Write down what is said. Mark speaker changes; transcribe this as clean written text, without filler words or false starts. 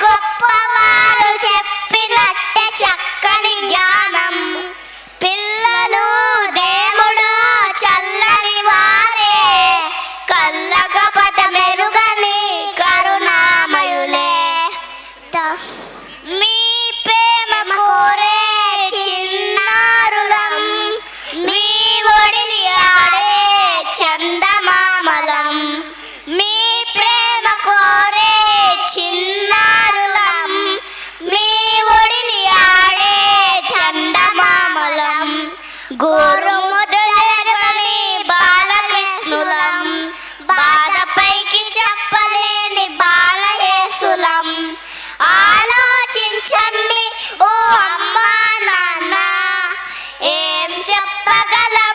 Speaker 1: గొప్పవారు చెప్పినట్టే చక్కని జ్ఞానం. పిల్లలు దేవుడు చల్లని వారే, కళ్ళకపట మెరుగని కరుణామయులే. మీ ప్రేమ కోరే చిన్నారులం, మీ ఒడిలి ఆడే చందమామలం. మీ ప్రేమ కోరే చిన్నారులం, మీ ఒడిలి ఆడే చందమామలం. గోరుముద్దలెరగని బాలకృష్ణులం, బాధపైకి చెప్పలేని బాలయేసులం. ఆలోచించండి ఓ అమ్మా నాన్న, ఏం చెప్పగలం